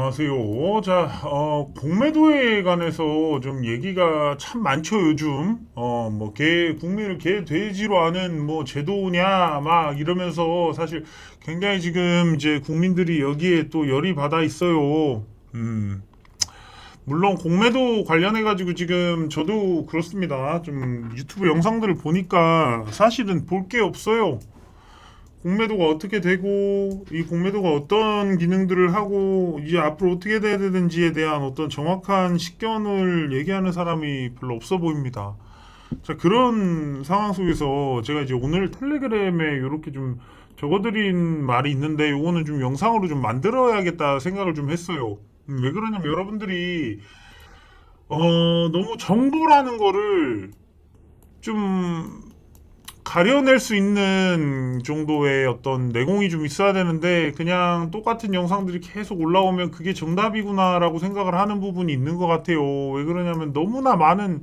안녕하세요. 자, 공매도에 관해서 좀 얘기가 참 많죠, 요즘. 국민을 개, 돼지로 하는 뭐 제도냐, 막 이러면서 사실 굉장히 지금 이제 국민들이 여기에 또 열이 받아 있어요. 음, 물론 공매도 관련해가지고 지금 저도 그렇습니다. 좀 유튜브 영상들을 보니까 사실은 볼 게 없어요. 공매도가 어떻게 되고 이 공매도가 어떤 기능들을 하고 이제 앞으로 어떻게 돼야 되는지에 대한 어떤 정확한 식견을 얘기하는 사람이 별로 없어 보입니다. 자, 그런 상황 속에서 제가 이제 오늘 텔레그램에 이렇게 좀 적어드린 말이 있는데 이거는 좀 영상으로 좀 만들어야겠다 생각을 좀 했어요. 왜 그러냐면 여러분들이 너무 정보라는 거를 좀 가려낼 수 있는 정도의 어떤 내공이 좀 있어야 되는데 그냥 똑같은 영상들이 계속 올라오면 그게 정답이구나라고 생각을 하는 부분이 있는 것 같아요. 왜 그러냐면 너무나 많은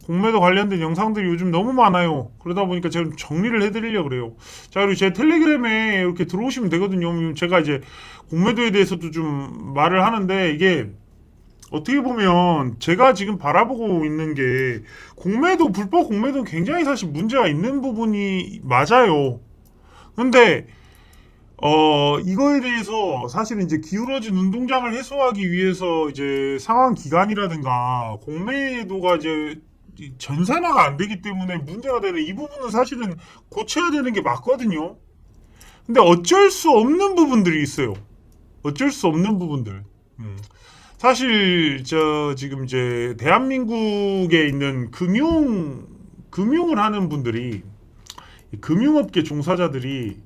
공매도 관련된 영상들이 요즘 너무 많아요. 그러다 보니까 제가 좀 정리를 해드리려고 그래요. 자, 그리고 제 텔레그램에 이렇게 들어오시면 되거든요. 제가 이제 공매도에 대해서도 좀 말을 하는데 이게 어떻게 보면 제가 지금 바라보고 있는 게 공매도 불법 공매도 굉장히 사실 문제가 있는 부분이 맞아요. 근데 이거에 대해서 사실은 이제 기울어진 운동장을 해소하기 위해서 이제 상황 기간이라든가 공매도가 이제 전산화가 안 되기 때문에 문제가 되는 이 부분은 사실은 고쳐야 되는 게 맞거든요. 근데 어쩔 수 없는 부분들이 있어요. 어쩔 수 없는 부분들. 음. 사실 저 지금 이제 대한민국에 있는 금융을 하는 분들이 이 금융업계 종사자들이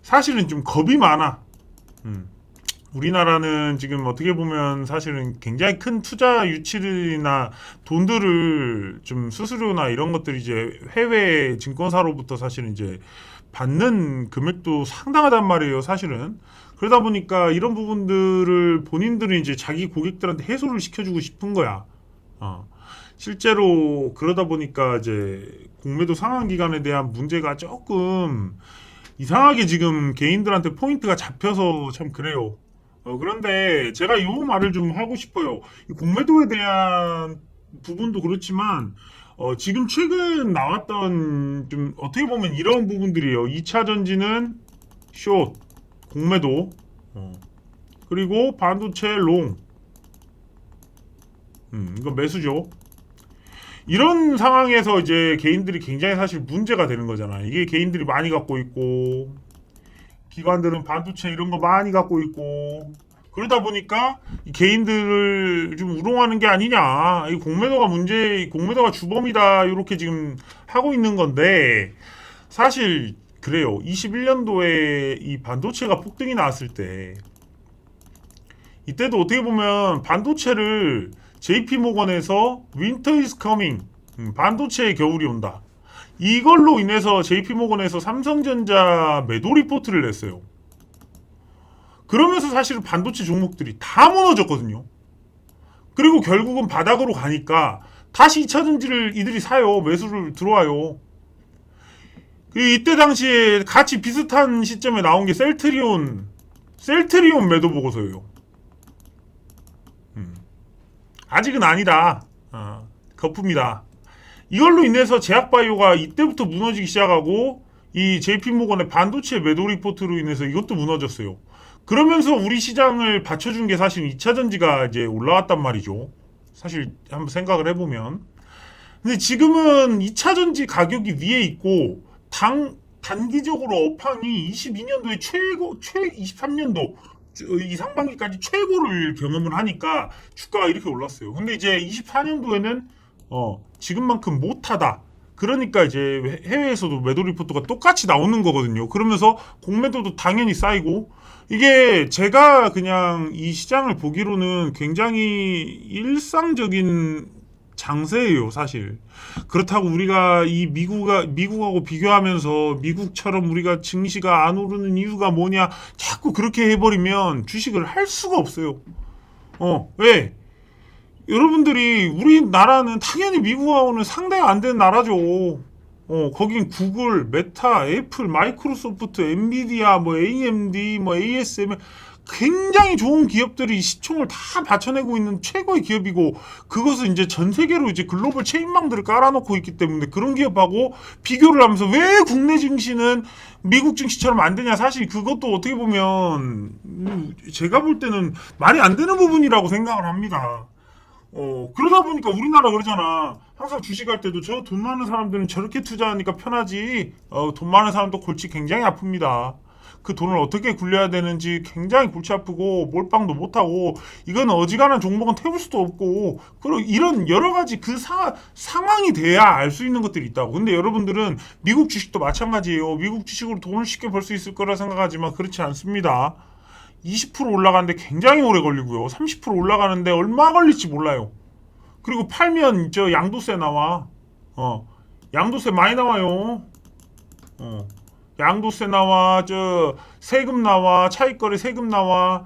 사실은 좀 겁이 많아. 음. 우리나라는 지금 어떻게 보면 사실은 굉장히 큰 투자 유치나 돈들을 좀 수수료나 이런 것들이 이제 해외 증권사로부터 사실은 이제 받는 금액도 상당하단 말이에요, 사실은. 그러다 보니까 이런 부분들을 본인들은 이제 자기 고객들한테 해소를 시켜주고 싶은 거야. 어. 실제로 그러다 보니까 이제 공매도 상환 기간에 대한 문제가 조금 이상하게 지금 개인들한테 포인트가 잡혀서 참 그래요. 그런데 제가 이 말을 좀 하고 싶어요. 이 공매도에 대한 부분도 그렇지만 지금 최근 나왔던 좀 어떻게 보면 이런 부분들이에요. 2차 전지는 숏, 공매도, 그리고 반도체 롱, 이거 매수죠. 이런 상황에서 이제 개인들이 굉장히 사실 문제가 되는 거잖아. 이게 개인들이 많이 갖고 있고 기관들은 반도체 이런 거 많이 갖고 있고 그러다 보니까 이 개인들을 좀 우롱하는 게 아니냐. 이 공매도가 공매도가 주범이다. 이렇게 지금 하고 있는 건데 사실 그래요. 21년도에 이 반도체가 폭등이 나왔을 때 이때도 어떻게 보면 반도체를 JP 모건에서 Winter is coming, 반도체의 겨울이 온다. 이걸로 인해서 JP 모건에서 삼성전자 매도 리포트를 냈어요. 그러면서 사실은 반도체 종목들이 다 무너졌거든요. 그리고 결국은 바닥으로 가니까 다시 2차 전지를 이들이 사요. 매수를 들어와요. 이때 당시에 같이 비슷한 시점에 나온 게 셀트리온 매도 보고서예요. 아직은 아니다. 거품이다. 이걸로 인해서 제약바이오가 이때부터 무너지기 시작하고 이 JP모건의 반도체 매도 리포트로 인해서 이것도 무너졌어요. 그러면서 우리 시장을 받쳐준 게 사실 2차 전지가 이제 올라왔단 말이죠. 사실 한번 생각을 해보면. 근데 지금은 2차 전지 가격이 위에 있고 단기적으로 업황이 22년도에 23년도 이 상반기까지 최고를 경험을 하니까 주가가 이렇게 올랐어요. 근데 이제 24년도에는 지금만큼 못하다. 그러니까 이제 해외에서도 매도 리포트가 똑같이 나오는 거거든요. 그러면서 공매도도 당연히 쌓이고 이게 제가 그냥 이 시장을 보기로는 굉장히 일상적인 장세예요, 사실. 그렇다고 우리가 이 미국하고 비교하면서 미국처럼 우리가 증시가 안 오르는 이유가 뭐냐 자꾸 그렇게 해버리면 주식을 할 수가 없어요. 왜? 여러분들이 우리나라는 당연히 미국하고는 상대가 안 되는 나라죠. 거긴 구글, 메타, 애플, 마이크로소프트, 엔비디아, 뭐 AMD, 뭐 ASML 굉장히 좋은 기업들이 시총을 다 받쳐내고 있는 최고의 기업이고, 그것은 이제 전 세계로 이제 글로벌 체인망들을 깔아놓고 있기 때문에 그런 기업하고 비교를 하면서 왜 국내 증시는 미국 증시처럼 안 되냐. 사실 그것도 어떻게 보면 제가 볼 때는 말이 안 되는 부분이라고 생각을 합니다. 그러다 보니까 우리나라 그러잖아. 항상 주식할 때도 저 돈 많은 사람들은 저렇게 투자하니까 편하지. 돈 많은 사람도 골치 굉장히 아픕니다. 그 돈을 어떻게 굴려야 되는지 굉장히 골치 아프고 몰빵도 못하고, 이건 어지간한 종목은 태울 수도 없고, 그리고 이런 여러 가지 그 상황이 돼야 알 수 있는 것들이 있다고. 근데 여러분들은 미국 주식도 마찬가지예요. 미국 주식으로 돈을 쉽게 벌 수 있을 거라 생각하지만 그렇지 않습니다. 20% 올라가는데 굉장히 오래 걸리고요. 30% 올라가는데 얼마 걸릴지 몰라요. 그리고 팔면 저 양도세 나와. 양도세 많이 나와요. 양도세 나와, 저 세금 나와, 차익거래 세금 나와.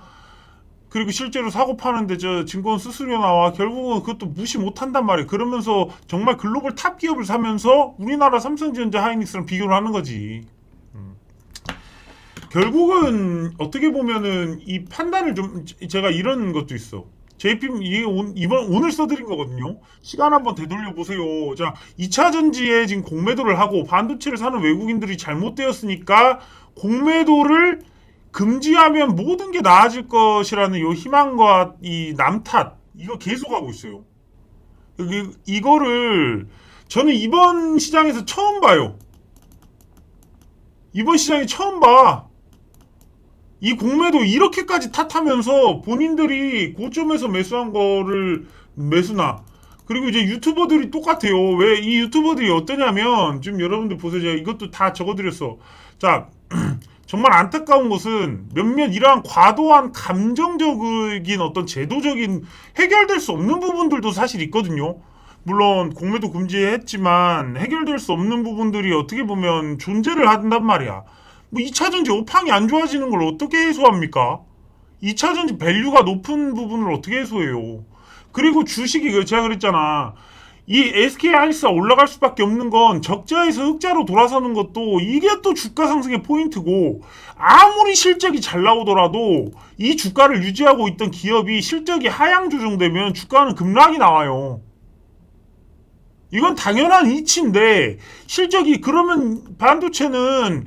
그리고 실제로 사고 파는데 저 증권 수수료 나와. 결국은 그것도 무시 못한단 말이에요. 그러면서 정말 글로벌 탑 기업을 사면서 우리나라 삼성전자, 하이닉스랑 비교를 하는 거지. 결국은 어떻게 보면은 이 판단을 좀, 제가 이런 것도 있어. JP 이게 오늘 써드린 거거든요. 시간 한번 되돌려 보세요. 자, 2차 전지에 지금 공매도를 하고 반도체를 사는 외국인들이 잘못되었으니까 공매도를 금지하면 모든 게 나아질 것이라는 요 희망과 이 남탓, 이거 계속하고 있어요. 이거를 저는 이번 시장에서 처음 봐요. 이번 시장에 처음 봐. 이 공매도 이렇게까지 탓하면서 본인들이 고점에서 매수한 거를 매수나. 그리고 이제 유튜버들이 똑같아요. 왜 이 유튜버들이 어떠냐면, 지금 여러분들 보세요. 제가 이것도 다 적어드렸어. 자, 정말 안타까운 것은 몇몇 이러한 과도한 감정적인 어떤 제도적인 해결될 수 없는 부분들도 사실 있거든요. 물론 공매도 금지했지만 해결될 수 없는 부분들이 어떻게 보면 존재를 한단 말이야. 뭐 2차전지 업황이 안 좋아지는 걸 어떻게 해소합니까? 2차전지 밸류가 높은 부분을 어떻게 해소해요? 그리고 주식이 제가 그랬잖아. 이 SK 하이닉스가 올라갈 수밖에 없는 건 적자에서 흑자로 돌아서는 것도 이게 또 주가 상승의 포인트고, 아무리 실적이 잘 나오더라도 이 주가를 유지하고 있던 기업이 실적이 하향 조정되면 주가는 급락이 나와요. 이건 당연한 이치인데, 실적이 그러면 반도체는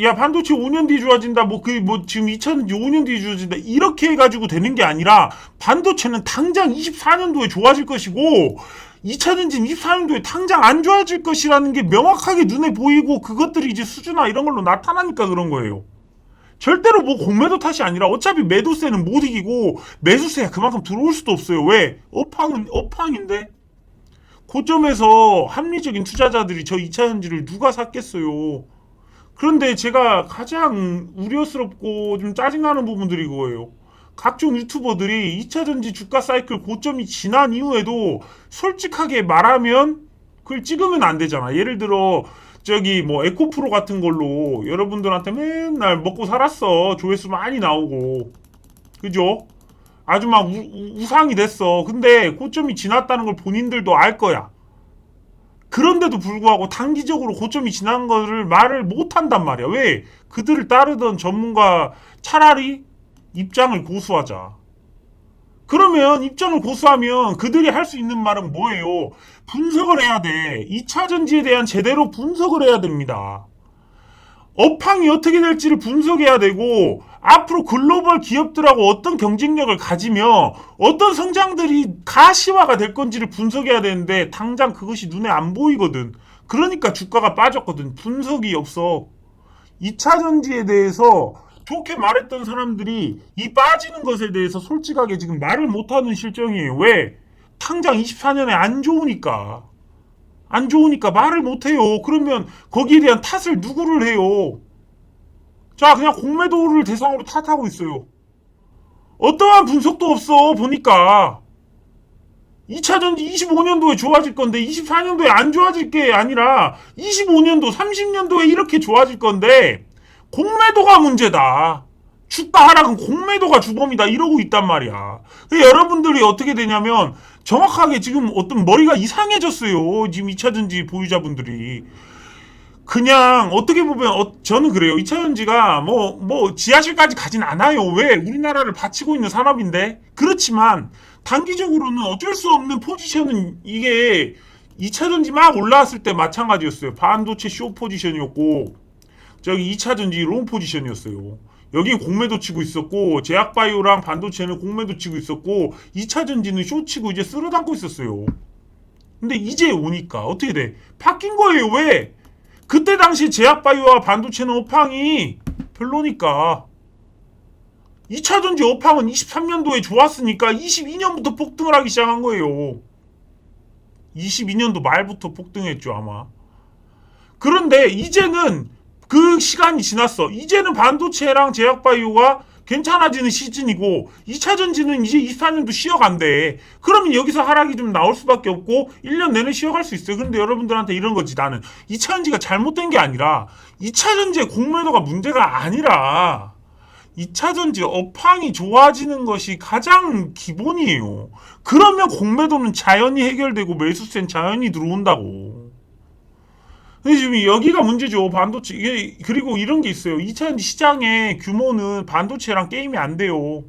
야, 반도체 5년 뒤에 좋아진다. 지금 2000, 5년 뒤에 좋아진다. 이렇게 해가지고 되는 게 아니라, 반도체는 당장 24년도에 좋아질 것이고, 2차전지는 24년도에 당장 안 좋아질 것이라는 게 명확하게 눈에 보이고, 그것들이 이제 수주나 이런 걸로 나타나니까 그런 거예요. 절대로 뭐 공매도 탓이 아니라, 어차피 매도세는 못 이기고, 매수세가 그만큼 들어올 수도 없어요. 왜? 업황인데? 고점에서 합리적인 투자자들이 저 2차전지를 누가 샀겠어요? 그런데 제가 가장 우려스럽고 좀 짜증나는 부분들이 그거예요. 각종 유튜버들이 2차전지 주가 사이클 고점이 지난 이후에도 솔직하게 말하면 그걸 찍으면 안 되잖아. 예를 들어 저기 뭐 에코프로 같은 걸로 여러분들한테 맨날 먹고 살았어. 조회수 많이 나오고. 그죠? 아주 막 우상이 됐어. 근데 고점이 지났다는 걸 본인들도 알 거야. 그런데도 불구하고 단기적으로 고점이 지난 거를 말을 못 한단 말이야. 왜? 그들을 따르던 전문가 차라리 입장을 고수하자. 그러면 입장을 고수하면 그들이 할 수 있는 말은 뭐예요? 분석을 해야 돼. 2차 전지에 대한 제대로 분석을 해야 됩니다. 업황이 어떻게 될지를 분석해야 되고, 앞으로 글로벌 기업들하고 어떤 경쟁력을 가지며 어떤 성장들이 가시화가 될 건지를 분석해야 되는데, 당장 그것이 눈에 안 보이거든. 그러니까 주가가 빠졌거든. 분석이 없어. 2차 전지에 대해서 좋게 말했던 사람들이 이 빠지는 것에 대해서 솔직하게 지금 말을 못하는 실정이에요. 왜? 당장 24년에 안 좋으니까. 안 좋으니까 말을 못해요. 그러면 거기에 대한 탓을 누구를 해요? 자, 그냥 공매도를 대상으로 탓하고 있어요. 어떠한 분석도 없어. 보니까 2차전지 25년도에 좋아질 건데 24년도에 안 좋아질 게 아니라 25년도 30년도에 이렇게 좋아질 건데, 공매도가 문제다. 주가 하락은 공매도가 주범이다. 이러고 있단 말이야. 여러분들이 어떻게 되냐면 정확하게 지금 어떤 머리가 이상해졌어요. 지금 2차전지 보유자분들이. 그냥 어떻게 보면 저는 그래요. 2차전지가 뭐 지하실까지 가진 않아요. 왜? 우리나라를 바치고 있는 산업인데. 그렇지만 단기적으로는 어쩔 수 없는 포지션은 이게 2차전지 막 올라왔을 때 마찬가지였어요. 반도체 쇼 포지션이었고 저기 2차전지 롱 포지션이었어요. 여기 공매도 치고 있었고 제약바이오랑 반도체는 공매도 치고 있었고 2차전지는 쇼 치고 이제 쓸어담고 있었어요. 근데 이제 오니까 어떻게 돼? 바뀐 거예요. 왜? 그때 당시 제약바이오와 반도체는 업황이 별로니까 2차전지 업황은 23년도에 좋았으니까 22년부터 폭등을 하기 시작한 거예요. 22년도 말부터 폭등했죠 아마. 그런데 이제는 그 시간이 지났어. 이제는 반도체랑 제약바이오가 괜찮아지는 시즌이고 2차전지는 이제 24년도 쉬어간대. 그러면 여기서 하락이 좀 나올 수밖에 없고 1년 내내 쉬어갈 수 있어요. 그런데 여러분들한테 이런 거지. 나는 2차전지가 잘못된 게 아니라 2차전지의 공매도가 문제가 아니라 2차전지 업황이 좋아지는 것이 가장 기본이에요. 그러면 공매도는 자연히 해결되고 매수세는 자연히 들어온다고. 근데 지금 여기가 문제죠. 반도체. 그리고 이런 게 있어요. 2차전지 시장의 규모는 반도체랑 게임이 안 돼요.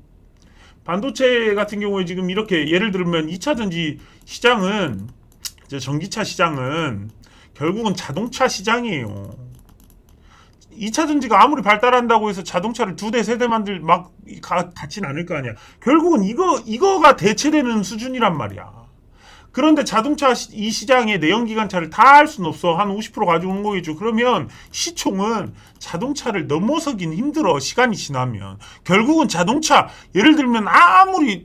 반도체 같은 경우에 지금 이렇게 예를 들면 2차전지 시장은 전기차 시장은 결국은 자동차 시장이에요. 2차전지가 아무리 발달한다고 해서 자동차를 2대, 3대 같진 않을 거 아니야. 결국은 이거가 대체되는 수준이란 말이야. 그런데 자동차 이 시장에 내연기관차를 다 할 수는 없어. 한 50% 가져오는 거겠죠. 그러면 시총은 자동차를 넘어서긴 힘들어. 시간이 지나면. 결국은 자동차 예를 들면 아무리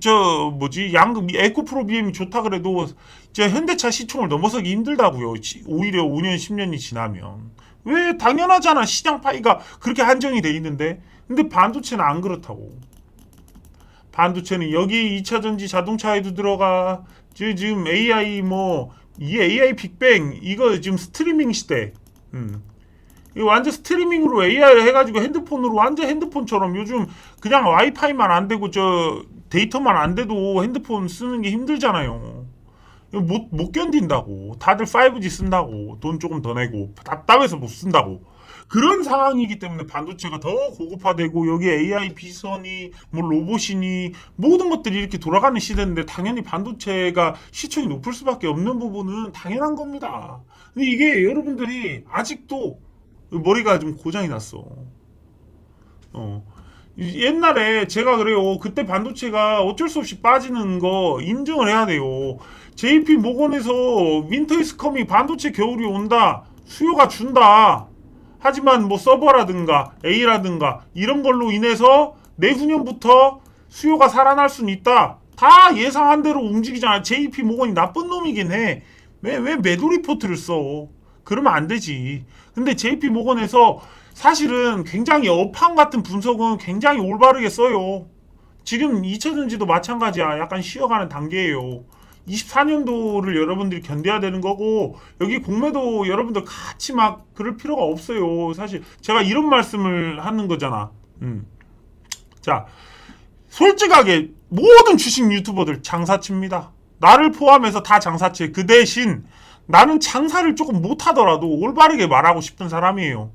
에코프로 BM이 좋다 그래도 현대차 시총을 넘어서기 힘들다고요. 오히려 5년 10년이 지나면. 왜? 당연하잖아. 시장 파이가 그렇게 한정이 돼 있는데. 근데 반도체는 안 그렇다고. 반도체는 여기 2차전지 자동차에도 들어가. 지금 AI 이 AI 빅뱅 이거 지금 스트리밍 시대. 이거 완전 스트리밍으로 AI 해가지고 핸드폰으로 완전 핸드폰처럼 요즘 그냥 와이파이만 안 되고 데이터만 안 돼도 핸드폰 쓰는 게 힘들잖아요. 못 견딘다고. 다들 5G 쓴다고. 돈 조금 더 내고. 답답해서 못 쓴다고. 그런 상황이기 때문에 반도체가 더 고급화되고 여기 AI 비선이 로봇이니 모든 것들이 이렇게 돌아가는 시대인데 당연히 반도체가 시총이 높을 수밖에 없는 부분은 당연한 겁니다. 근데 이게 여러분들이 아직도 머리가 좀 고장이 났어. 옛날에 제가 그래요. 그때 반도체가 어쩔 수 없이 빠지는 거 인정을 해야 돼요. JP 모건에서 윈터 이즈 커밍 반도체 겨울이 온다. 수요가 준다. 하지만 서버라든가 A라든가 이런 걸로 인해서 내후년부터 수요가 살아날 수는 있다. 다 예상한 대로 움직이잖아. JP 모건이 나쁜 놈이긴 해. 왜 매도 리포트를 써? 그러면 안 되지. 근데 JP 모건에서 사실은 굉장히 업황 같은 분석은 굉장히 올바르게 써요. 지금 2차전지도 마찬가지야. 약간 쉬어가는 단계예요. 24년도를 여러분들이 견뎌야 되는 거고 여기 공매도 여러분들 같이 막 그럴 필요가 없어요. 사실 제가 이런 말씀을 하는 거잖아. 자, 솔직하게 모든 주식 유튜버들 장사칩니다. 나를 포함해서 다 장사치. 그 대신 나는 장사를 조금 못하더라도 올바르게 말하고 싶은 사람이에요.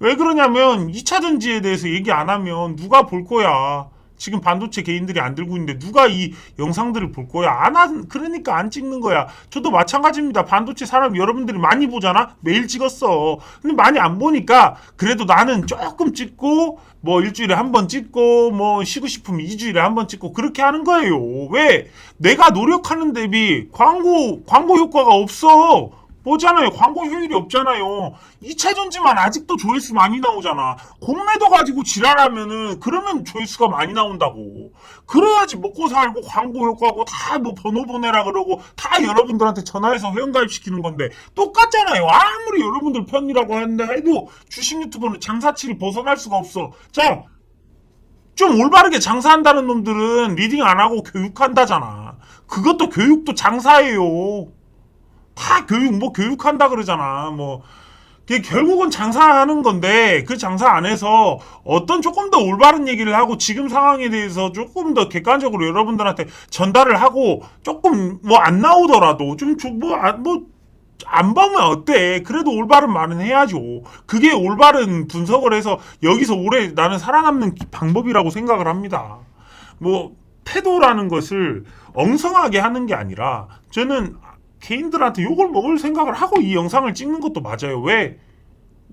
왜 그러냐면 2차전지에 대해서 얘기 안 하면 누가 볼 거야. 지금 반도체 개인들이 안 들고 있는데 누가 이 영상들을 볼 거야? 그러니까 안 찍는 거야. 저도 마찬가지입니다. 반도체 사람 여러분들이 많이 보잖아? 매일 찍었어. 근데 많이 안 보니까 그래도 나는 조금 찍고 일주일에 한 번 찍고 쉬고 싶으면 2주일에 한 번 찍고 그렇게 하는 거예요. 왜? 내가 노력하는 대비 광고 효과가 없어. 보잖아요. 광고 효율이 없잖아요. 2차전지만 아직도 조회수 많이 나오잖아. 공매도 가지고 지랄하면은 그러면 조회수가 많이 나온다고. 그래야지 먹고 살고 광고 효과고 다 번호 보내라 그러고 다 여러분들한테 전화해서 회원가입시키는 건데 똑같잖아요. 아무리 여러분들 편이라고 하는데 해도 주식 유튜버는 장사치를 벗어날 수가 없어. 자, 좀 올바르게 장사한다는 놈들은 리딩 안 하고 교육한다잖아. 그것도 교육도 장사예요. 다 교육한다 그러잖아. 결국은 장사하는 건데 그 장사 안에서 어떤 조금 더 올바른 얘기를 하고 지금 상황에 대해서 조금 더 객관적으로 여러분들한테 전달을 하고 조금 안 나오더라도 안 보면 어때? 그래도 올바른 말은 해야죠. 그게 올바른 분석을 해서 여기서 오래 나는 살아남는 방법이라고 생각을 합니다. 뭐 태도라는 것을 엉성하게 하는 게 아니라 저는 개인들한테 욕을 먹을 생각을 하고 이 영상을 찍는 것도 맞아요. 왜?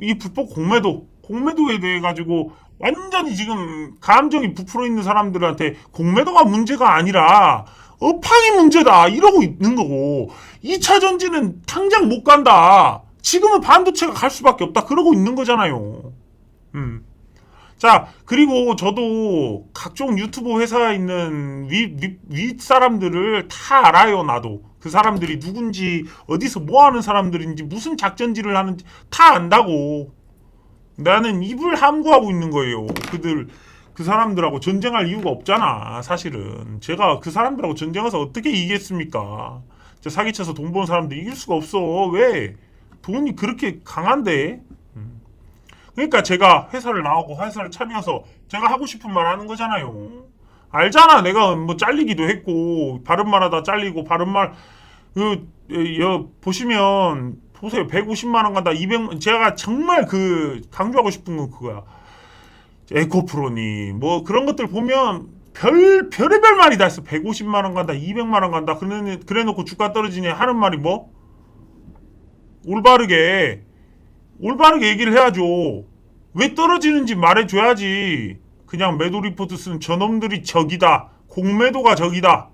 이 불법 공매도에 대해 가지고 완전히 지금 감정이 부풀어 있는 사람들한테 공매도가 문제가 아니라 업황이 문제다 이러고 있는 거고 2차 전지는 당장 못 간다. 지금은 반도체가 갈 수밖에 없다. 그러고 있는 거잖아요. 자, 그리고 저도 각종 유튜브 회사에 있는 윗 사람들을 다 알아요, 나도. 그 사람들이 누군지, 어디서 뭐 하는 사람들인지, 무슨 작전지를 하는지 다 안다고. 나는 입을 함구하고 있는 거예요. 그 사람들하고 전쟁할 이유가 없잖아, 사실은. 제가 그 사람들하고 전쟁해서 어떻게 이기겠습니까? 저 사기쳐서 돈 버는 사람들 이길 수가 없어. 왜? 돈이 그렇게 강한데? 그러니까 제가 회사를 나오고 회사를 차려서 제가 하고 싶은 말 하는 거잖아요. 알잖아. 내가 뭐 잘리기도 했고 바른 말 하다 잘리고 바른 말 보시면 보세요. 150만 원 간다. 200만 제가 정말 그 강조하고 싶은 건 그거야. 에코프로니 뭐 그런 것들 보면 별의별 말이 다 있어. 150만 원 간다. 200만 원 간다. 그래 놓고 주가 떨어지니 하는 말이 뭐? 올바르게 얘기를 해야죠. 왜 떨어지는지 말해줘야지. 그냥 매도 리포트 쓴 저놈들이 적이다. 공매도가 적이다.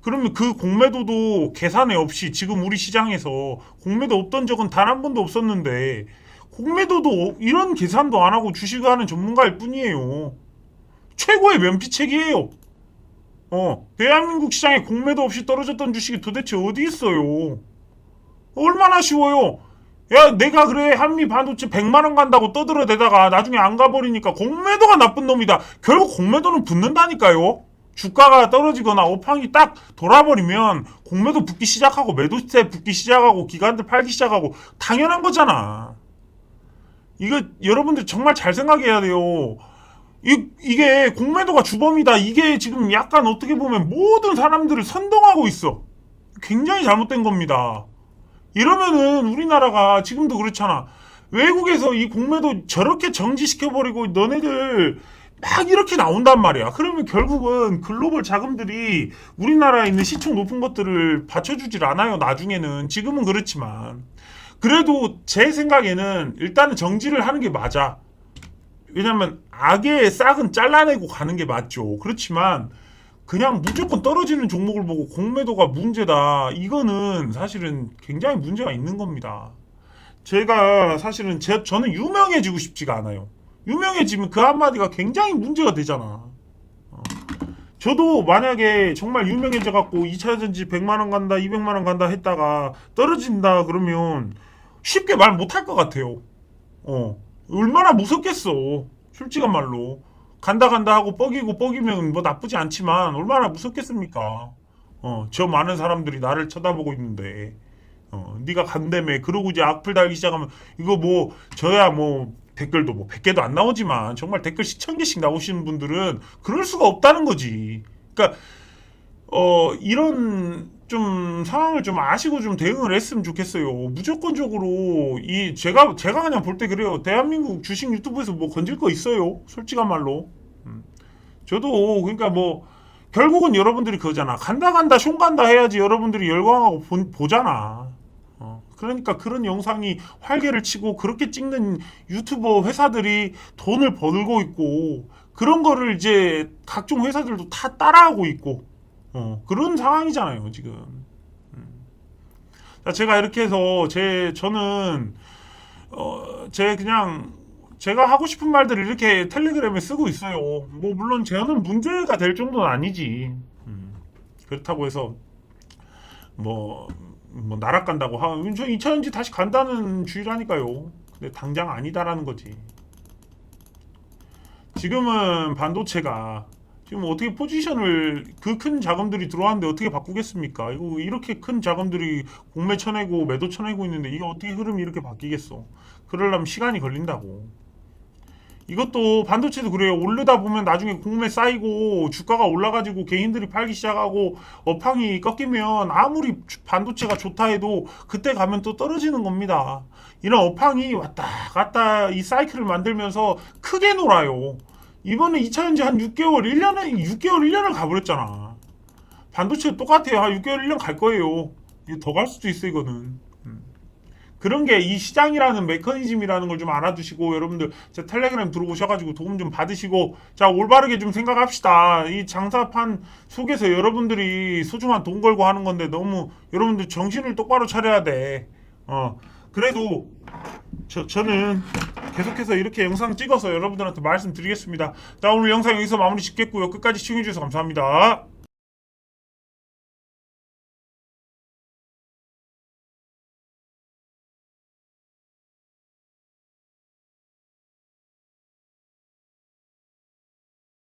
그러면 그 공매도도 계산에 없이 지금 우리 시장에서 공매도 없던 적은 단 한 번도 없었는데 공매도도 이런 계산도 안 하고 주식을 하는 전문가일 뿐이에요. 최고의 면피책이에요. 대한민국 시장에 공매도 없이 떨어졌던 주식이 도대체 어디 있어요? 얼마나 쉬워요. 야, 내가 그래 한미 반도체 100만 원 간다고 떠들어대다가 나중에 안 가버리니까 공매도가 나쁜 놈이다. 결국 공매도는 붙는다니까요. 주가가 떨어지거나 업황이 딱 돌아버리면 공매도 붙기 시작하고 매도세 붙기 시작하고 기관들 팔기 시작하고 당연한 거잖아. 이거 여러분들 정말 잘 생각해야 돼요. 이게 공매도가 주범이다. 이게 지금 약간 어떻게 보면 모든 사람들을 선동하고 있어. 굉장히 잘못된 겁니다. 이러면은 우리나라가 지금도 그렇잖아. 외국에서 이 공매도 저렇게 정지시켜버리고 너네들 막 이렇게 나온단 말이야. 그러면 결국은 글로벌 자금들이 우리나라에 있는 시총 높은 것들을 받쳐주질 않아요. 나중에는. 지금은 그렇지만. 그래도 제 생각에는 일단은 정지를 하는 게 맞아. 왜냐면 악의 싹은 잘라내고 가는 게 맞죠. 그렇지만 그냥 무조건 떨어지는 종목을 보고 공매도가 문제다. 이거는 사실은 굉장히 문제가 있는 겁니다. 제가 사실은 저는 유명해지고 싶지가 않아요. 유명해지면 그 한마디가 굉장히 문제가 되잖아. 저도 만약에 정말 유명해져갖고 2차전지 100만원 간다, 200만원 간다 했다가 떨어진다 그러면 쉽게 말 못할 것 같아요. 얼마나 무섭겠어. 솔직한 말로. 간다 하고 뻐기면 뭐 나쁘지 않지만 얼마나 무섭겠습니까? 저 많은 사람들이 나를 쳐다보고 있는데 네가 간다며 그러고 이제 악플 달기 시작하면 이거 뭐 저야 뭐 댓글도 뭐 100개도 안 나오지만 정말 댓글 1000개씩 나오시는 분들은 그럴 수가 없다는 거지. 그러니까 이런 좀 상황을 좀 아시고 좀 대응을 했으면 좋겠어요. 무조건적으로 제가 그냥 볼 때 그래요. 대한민국 주식 유튜브에서 뭐 건질 거 있어요? 솔직한 말로. 저도 그러니까 뭐 결국은 여러분들이 그거잖아. 간다 숑 간다 해야지 여러분들이 열광하고 보잖아. 그러니까 그런 영상이 활개를 치고 그렇게 찍는 유튜버 회사들이 돈을 벌고 있고 그런 거를 이제 각종 회사들도 다 따라하고 있고 그런 상황이잖아요 지금. 자, 제가 이렇게 해서 저는 제가 하고 싶은 말들을 이렇게 텔레그램에 쓰고 있어요. 뭐 물론 저는 문제가 될 정도는 아니지. 그렇다고 해서 뭐 날아간다고 저 2차전지 다시 간다는 주의라니까요. 근데 당장 아니다라는 거지. 지금은 반도체가 지금 어떻게 포지션을 그 큰 자금들이 들어왔는데 어떻게 바꾸겠습니까? 이거 이렇게 큰 자금들이 공매 쳐내고 매도 쳐내고 있는데 이게 어떻게 흐름이 이렇게 바뀌겠어? 그러려면 시간이 걸린다고. 이것도 반도체도 그래요. 오르다 보면 나중에 공매 쌓이고 주가가 올라가지고 개인들이 팔기 시작하고 업황이 꺾이면 아무리 반도체가 좋다 해도 그때 가면 또 떨어지는 겁니다. 이런 업황이 왔다 갔다 이 사이클을 만들면서 크게 놀아요. 이번에 2차전지 한 6개월, 1년에 6개월, 1년을 가버렸잖아. 반도체 똑같아요. 한 6개월, 1년 갈 거예요. 더 갈 수도 있어, 이거는. 그런 게 이 시장이라는 메커니즘이라는 걸 좀 알아두시고 여러분들 제 텔레그램 들어오셔가지고 도움 좀 받으시고 자 올바르게 좀 생각합시다. 이 장사판 속에서 여러분들이 소중한 돈 걸고 하는 건데 너무 여러분들 정신을 똑바로 차려야 돼. 그래도 저는 계속해서 이렇게 영상 찍어서 여러분들한테 말씀드리겠습니다. 자 오늘 영상 여기서 마무리 짓겠고요. 끝까지 시청해주셔서 감사합니다.